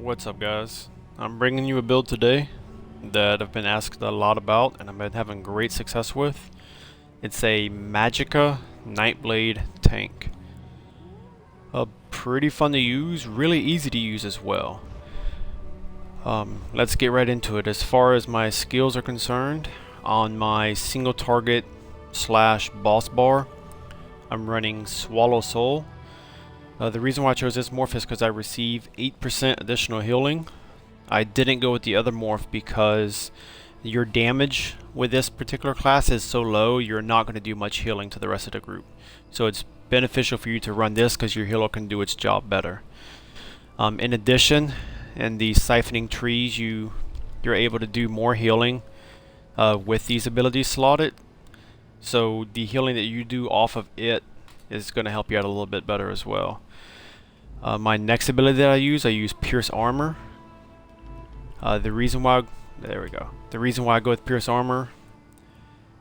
What's up, guys? I'm bringing you a build today that I've been asked a lot about and I've been having great success with. It's a Magicka Nightblade tank. Pretty fun to use, really easy to use as well. Let's get right into it. As far as my skills are concerned, on my single target / boss bar, I'm running Swallow Soul. The reason why I chose this morph is because I receive 8% additional healing. I didn't go with the other morph because your damage with this particular class is so low, you're not going to do much healing to the rest of the group. So it's beneficial for you to run this because your healer can do its job better. In addition, in the siphoning trees, you're able to do more healing with these abilities slotted. So the healing that you do off of it is going to help you out a little bit better as well. My next ability that I use Pierce Armor. The reason why I go with Pierce Armor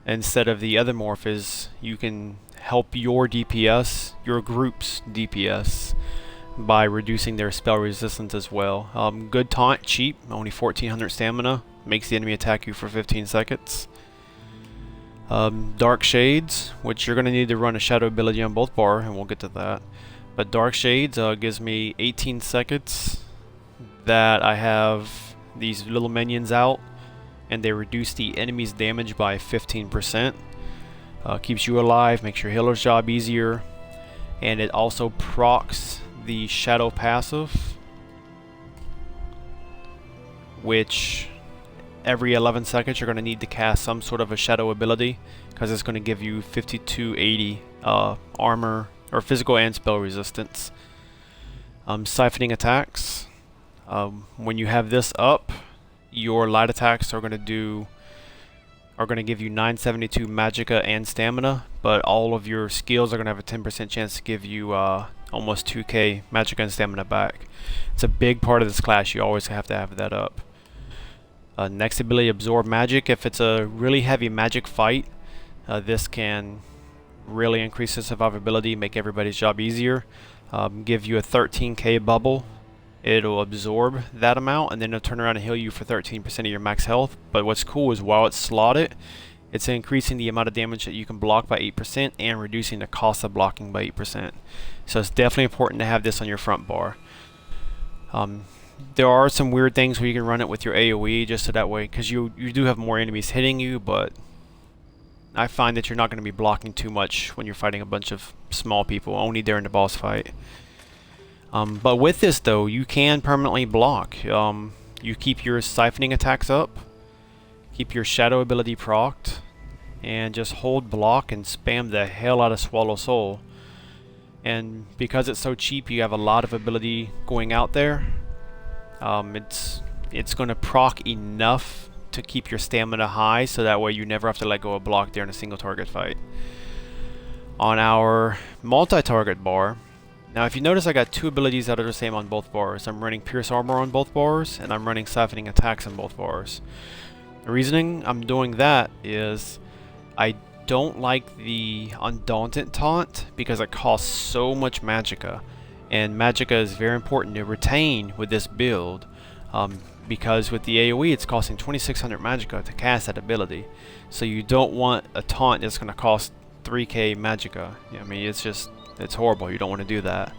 instead of the other morph is you can help your DPS, your group's DPS, by reducing their spell resistance as well. Good taunt, cheap, only 1400 stamina, makes the enemy attack you for 15 seconds. Dark Shades, which you're going to need to run a shadow ability on both bar, and we'll get to that. But Dark Shades gives me 18 seconds that I have these little minions out, and they reduce the enemy's damage by 15%. Keeps you alive, makes your healer's job easier, and it also procs the shadow passive, which every 11 seconds you're going to need to cast some sort of a shadow ability because it's going to give you 5280 armor or physical and spell resistance. Siphoning attacks. When you have this up, your light attacks are going to give you 972 Magicka and stamina, but all of your skills are going to have a 10% chance to give you almost 2k Magicka and stamina back. It's a big part of this class. You always have to have that up. Next ability, Absorb Magic. If it's a really heavy magic fight, this can really increase the survivability, make everybody's job easier. Give you a 13k bubble. It'll absorb that amount and then it'll turn around and heal you for 13% of your max health. But what's cool is while it's slotted, it's increasing the amount of damage that you can block by 8% and reducing the cost of blocking by 8%. So it's definitely important to have this on your front bar. There are some weird things where you can run it with your AoE just so that way, because you do have more enemies hitting you, but I find that you're not going to be blocking too much when you're fighting a bunch of small people, only during the boss fight. But with this though, you can permanently block. You keep your siphoning attacks up, keep your shadow ability procced, and just hold block and spam the hell out of Swallow Soul. And because it's so cheap, you have a lot of ability going out there. It's going to proc enough to keep your stamina high, so that way you never have to let go of block during a single target fight. On our multi-target bar, now if you notice, I got two abilities that are the same on both bars. I'm running Pierce Armor on both bars, and I'm running Siphoning Attacks on both bars. The reasoning I'm doing that is I don't like the Undaunted taunt because it costs so much Magicka, and Magicka is very important to retain with this build. Because with the AoE it's costing 2600 Magicka to cast that ability, so you don't want a taunt that's going to cost 3k Magicka. I mean, it's horrible. You don't want to do that.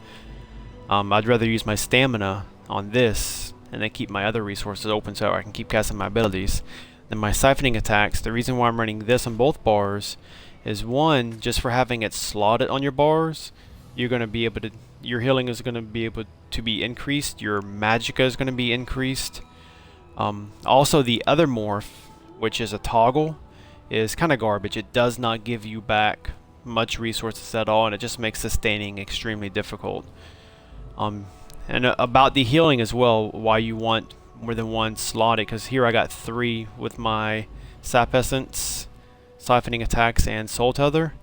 I'd rather use my stamina on this and then keep my other resources open so I can keep casting my abilities. Then my siphoning attacks, the reason why I'm running this on both bars is, one, just for having it slotted on your bars, you're going to be able to, your healing is going to be able to be increased, your Magicka is going to be increased. Also, the other morph, which is a toggle, is kind of garbage. It does not give you back much resources at all, and it just makes sustaining extremely difficult. And about the healing as well, why you want more than one slotted, because here I got 3 with my Sap Essence, Siphoning Attacks, and Soul Tether.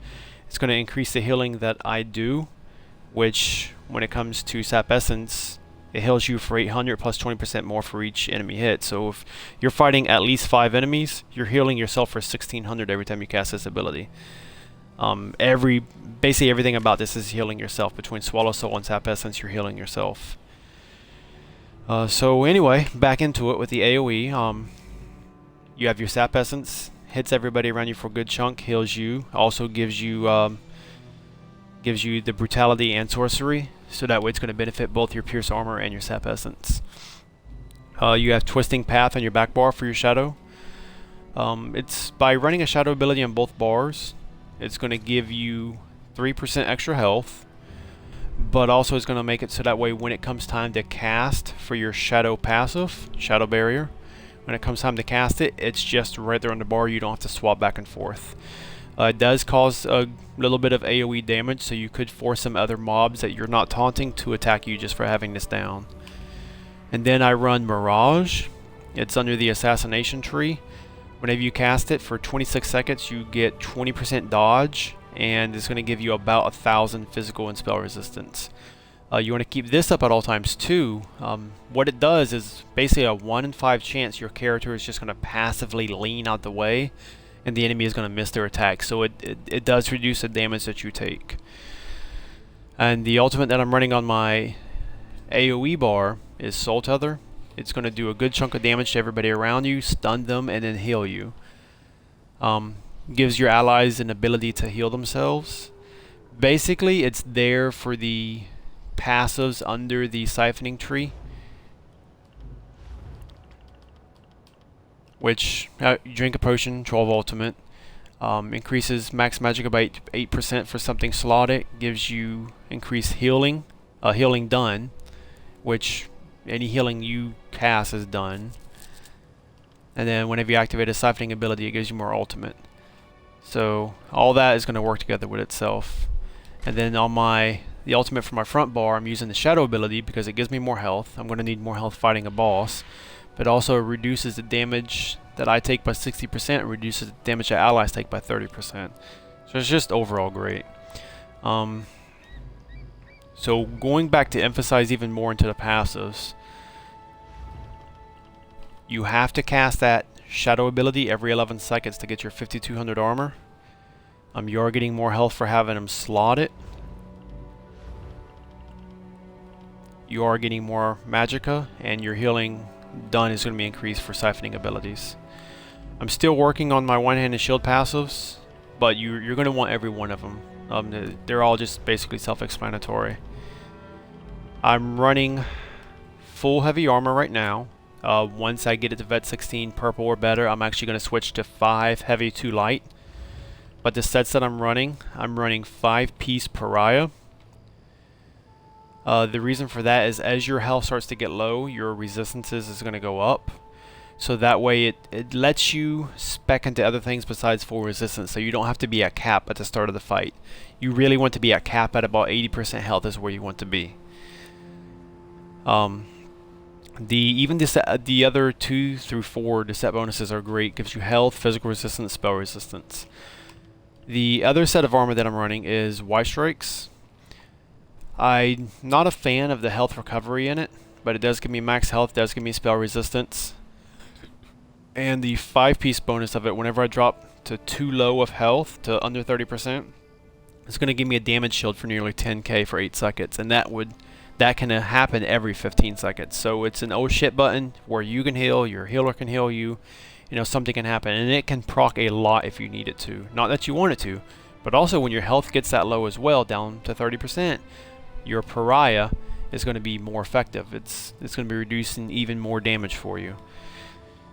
It's going to increase the healing that I do, which when it comes to Sap Essence, it heals you for 800 plus 20% more for each enemy hit. So if you're fighting at least 5 enemies, you're healing yourself for 1600 every time you cast this ability. Basically everything about this is healing yourself. Between Swallow Soul and Sap Essence, you're healing yourself. So anyway, back into it with the AoE. You have your Sap Essence, hits everybody around you for a good chunk, heals you, also gives you the Brutality and Sorcery, so that way it's going to benefit both your Pierce Armor and your Sap Essence. You have Twisting Path on your back bar for your Shadow. It's by running a Shadow ability on both bars, it's going to give you 3% extra health, but also it's going to make it so that way when it comes time to cast for your Shadow passive, Shadow Barrier, when it comes time to cast it, it's just right there on the bar, you don't have to swap back and forth. It does cause a little bit of AoE damage, so you could force some other mobs that you're not taunting to attack you just for having this down. And then I run Mirage. It's under the Assassination Tree. Whenever you cast it for 26 seconds, you get 20% dodge, and it's going to give you about 1,000 physical and spell resistance. You want to keep this up at all times too. What it does is basically a 1 in 5 chance your character is just going to passively lean out the way and the enemy is going to miss their attack. So it does reduce the damage that you take. And the ultimate that I'm running on my AoE bar is Soul Tether. It's going to do a good chunk of damage to everybody around you, stun them, and then heal you. Gives your allies an ability to heal themselves. Basically, it's there for the passives under the Siphoning Tree, which you drink a potion, 12 ultimate, increases max Magicka by 8% for something slotted, gives you increased healing, healing done, which any healing you cast is done, and then whenever you activate a Siphoning ability, it gives you more ultimate. So all that is going to work together with itself. And then on the ultimate for my front bar, I'm using the Shadow ability because it gives me more health. I'm going to need more health fighting a boss. But also reduces the damage that I take by 60%, and reduces the damage that allies take by 30%. So it's just overall great. So going back to emphasize even more into the passives, you have to cast that Shadow ability every 11 seconds to get your 5200 armor. You are getting more health for having them slotted. You are getting more Magicka, and your healing done is going to be increased for siphoning abilities. I'm still working on my one-handed shield passives, but you're going to want every one of them. They're all just basically self-explanatory. I'm running full heavy armor right now. Once I get it to Vet 16 purple or better, I'm actually going to switch to 5 heavy 2 light. But the sets that I'm running 5-piece Pariah. The reason for that is as your health starts to get low, your resistances is going to go up. So that way it lets you spec into other things besides full resistance, so you don't have to be at cap at the start of the fight. You really want to be at cap at about 80% health is where you want to be. The other 2 through 4 the set bonuses are great. Gives you health, physical resistance, spell resistance. The other set of armor that I'm running is White Strikes. I'm not a fan of the health recovery in it, but it does give me max health, does give me spell resistance. And the 5-piece bonus of it, whenever I drop to too low of health, to under 30%, it's going to give me a damage shield for nearly 10k for 8 seconds. And that can happen every 15 seconds. So it's an oh shit button where you can heal, your healer can heal you, something can happen. And it can proc a lot if you need it to. Not that you want it to, but also when your health gets that low as well, down to 30%, your Pariah is going to be more effective. It's going to be reducing even more damage for you.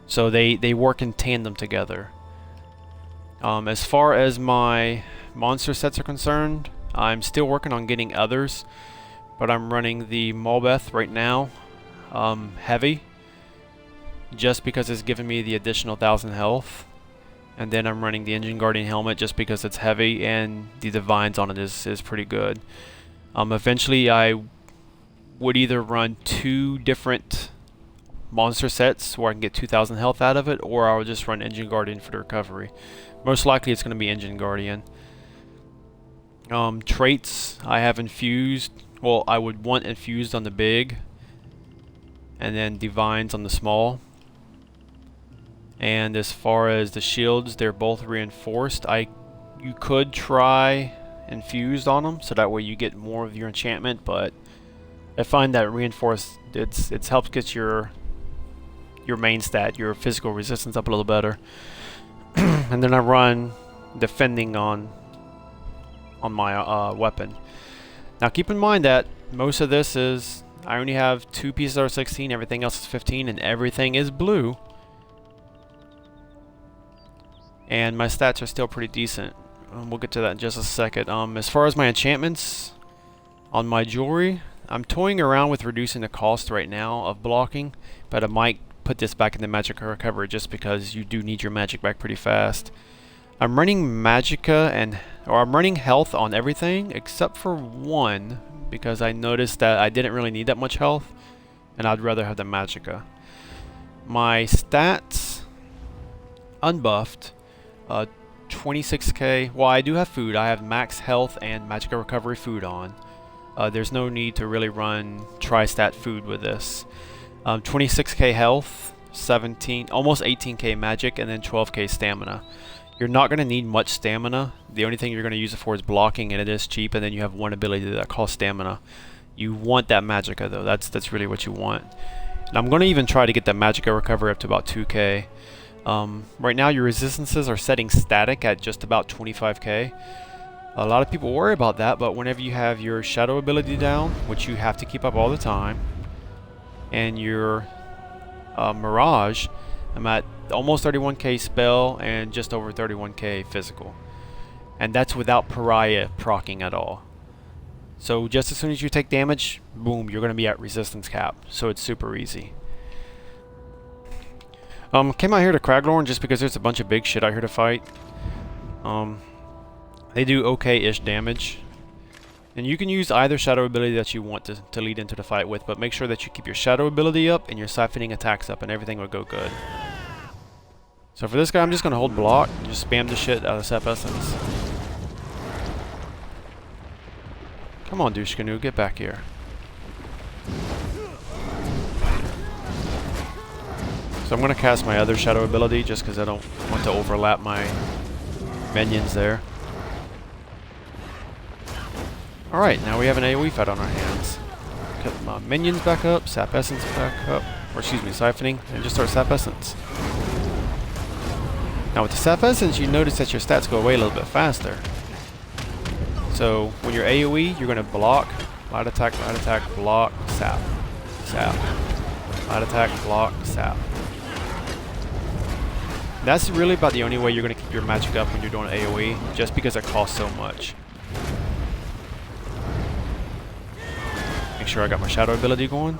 So they work in tandem together. As far as my monster sets are concerned, I'm still working on getting others, but I'm running the Molbeth right now, heavy, just because it's giving me the additional 1000 health. And then I'm running the Engine Guardian helmet just because it's heavy, and the Divines on it is pretty good. Eventually I would either run 2 different monster sets where I can get 2000 health out of it, or I'll just run Engine Guardian for the recovery. Most likely it's going to be Engine Guardian. Traits I have infused. Well, I would want infused on the big, and then Divines on the small. And as far as the shields, they're both reinforced. You could try infused on them, so that way you get more of your enchantment, but I find that reinforced it's helps get your main stat, your physical resistance up a little better. And then I run defending on my weapon. Now keep in mind that most of this is, I only have 2 pieces that are 16, everything else is 15, and everything is blue. And my stats are still pretty decent. We'll get to that in just a second. As far as my enchantments on my jewelry, I'm toying around with reducing the cost right now of blocking, but I might put this back in the Magicka recovery just because you do need your magic back pretty fast. I'm running Magicka I'm running health on everything except for one, because I noticed that I didn't really need that much health and I'd rather have the Magicka. My stats unbuffed, 26k. Well, I do have food. I have max health and Magicka recovery food on. There's no need to really run tri-stat food with this. 26k health, 17, almost 18k magic, and then 12k stamina. You're not going to need much stamina. The only thing you're going to use it for is blocking, and it is cheap, and then you have one ability that costs stamina. You want that Magicka though. That's really what you want. And I'm going to even try to get that Magicka recovery up to about 2k. Right now your resistances are setting static at just about 25k. A lot of people worry about that, but whenever you have your shadow ability down, which you have to keep up all the time, and your Mirage, I'm at almost 31k spell and just over 31k physical. And that's without Pariah proccing at all. So just as soon as you take damage, boom, you're going to be at resistance cap. So it's super easy. Came out here to Craglorn just because there's a bunch of big shit out here to fight. They do okay-ish damage. And you can use either shadow ability that you want to lead into the fight with, but make sure that you keep your shadow ability up and your siphoning attacks up and everything will go good. So for this guy, I'm just going to hold block and just spam the shit out of Sap Essence. Come on, Douche Canoe, get back here. So I'm going to cast my other shadow ability just because I don't want to overlap my minions there. Alright, now we have an AoE fight on our hands. Get my minions back up, Sap Essence back up, or excuse me, siphoning, and just start Sap Essence. Now with the Sap Essence, you notice that your stats go away a little bit faster. So when you're AoE, you're going to block, light attack, block, sap, sap. Light attack, block, sap. That's really about the only way you're going to keep your magic up when you're doing AoE, just because it costs so much. Make sure I got my shadow ability going.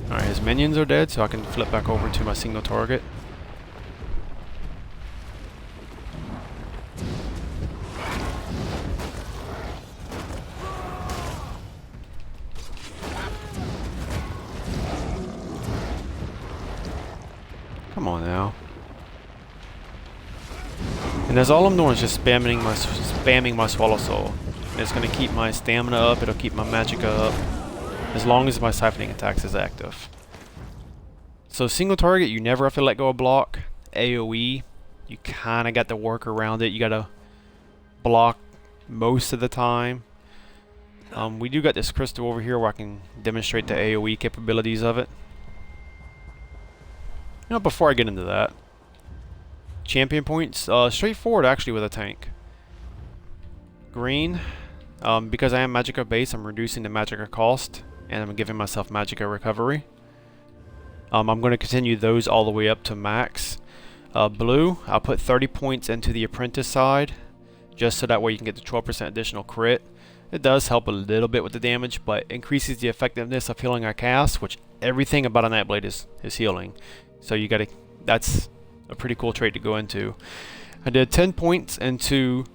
Alright, his minions are dead, so I can flip back over to my single target. Come on now. And that's all I'm doing is just spamming my Swallow Soul. And it's going to keep my stamina up, it'll keep my Magicka up, as long as my siphoning attacks is active. So single target, you never have to let go of block. AoE, you kind of got to work around it. You got to block most of the time. We do got this crystal over here where I can demonstrate the AoE capabilities of it. You know, before I get into that, champion points, straightforward actually with a tank. Green, because I am Magicka base, I'm reducing the Magicka cost, and I'm giving myself Magicka recovery. I'm going to continue those all the way up to max. Blue, I'll put 30 points into the apprentice side, just so that way you can get the 12% additional crit. It does help a little bit with the damage, but increases the effectiveness of healing our cast, which everything about a Nightblade is healing. So you gotta, that's a pretty cool trait to go into. I did 10 points into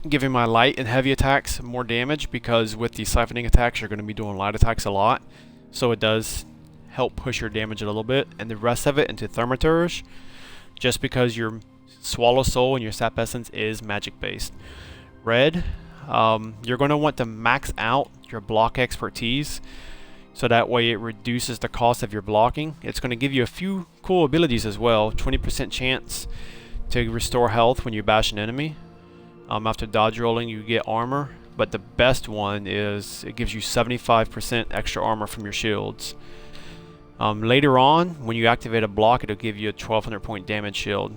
giving my light and heavy attacks more damage, because with the siphoning attacks you're going to be doing light attacks a lot, so it does help push your damage a little bit, and the rest of it into Thermaturge, just because your Swallow Soul and your Sap Essence is magic based. Red, you're going to want to max out your block expertise, so that way it reduces the cost of your blocking. It's going to give you a few cool abilities as well. 20% chance to restore health when you bash an enemy. After dodge rolling, you get armor, but the best one is it gives you 75% extra armor from your shields. Later on, when you activate a block, it'll give you a 1200 point damage shield.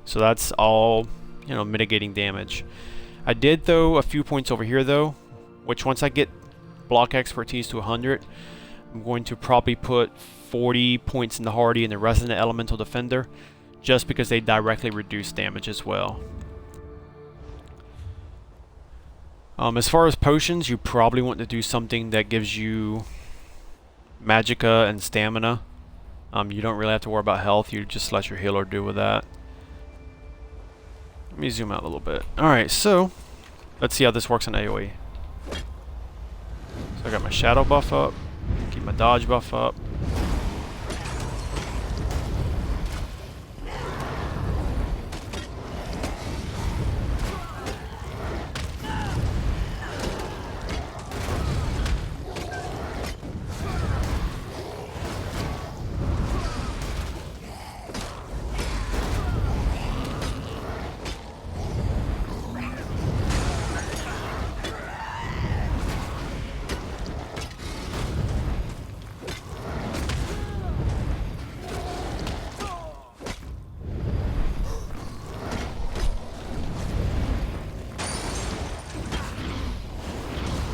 So that's all, you know, mitigating damage. I did throw a few points over here though, which once I get block expertise to 100, I'm going to probably put 40 points in the Hardy and the rest in the Elemental Defender, just because they directly reduce damage as well. As far as potions, you probably want to do something that gives you Magicka and stamina. You don't really have to worry about health, you just let your healer deal with that. Let me zoom out a little bit. Alright, so let's see how this works on AoE. So I got my shadow buff up, keep my dodge buff up.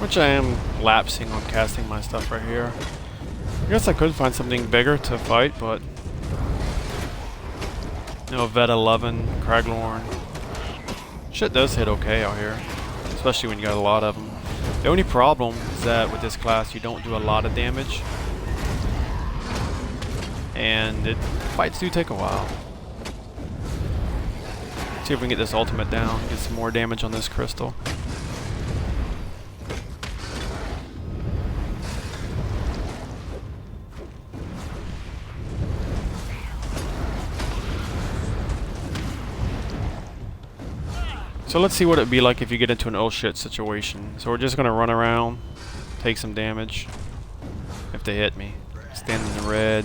Which I am lapsing on casting my stuff right here. I guess I could find something bigger to fight, but you know, Vet 11, Craglorn. Shit does hit okay out here, especially when you got a lot of them. The only problem is that with this class you don't do a lot of damage, and fights do take a while. Let's see if we can get this ultimate down, get some more damage on this crystal. So let's see what it'd be like if you get into an oh shit situation. So we're just gonna run around, take some damage. If they hit me. Stand in the red.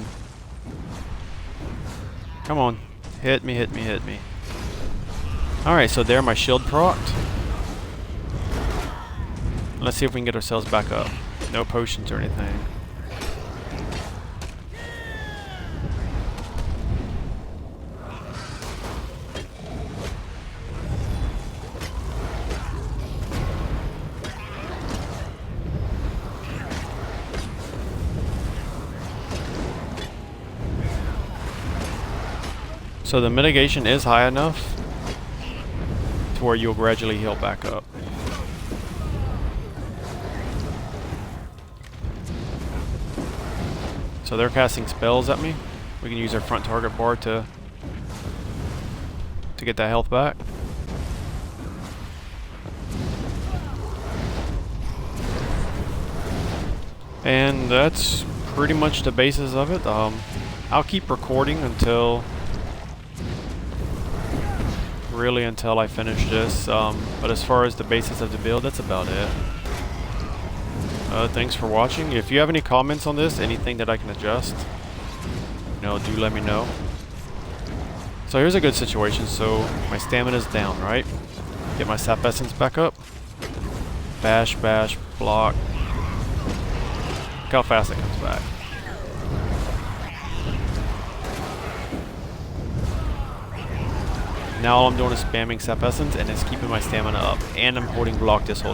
Come on. Hit me, hit me, hit me. Alright, so there my shield procced. Let's see if we can get ourselves back up. No potions or anything. So the mitigation is high enough to where you'll gradually heal back up. So they're casting spells at me. We can use our front target bar to get that health back. And that's pretty much the basis of it. I'll keep recording until I finish this, but as far as the basis of the build, that's about it. Thanks for watching. If you have any comments on this, anything that I can adjust, you know, do let me know. So here's a good situation. So my stamina's down, right? Get my sap essence back up. Bash, bash, block. Look how fast it comes back. Now all I'm doing is spamming sap essence and it's keeping my stamina up, and I'm holding block this whole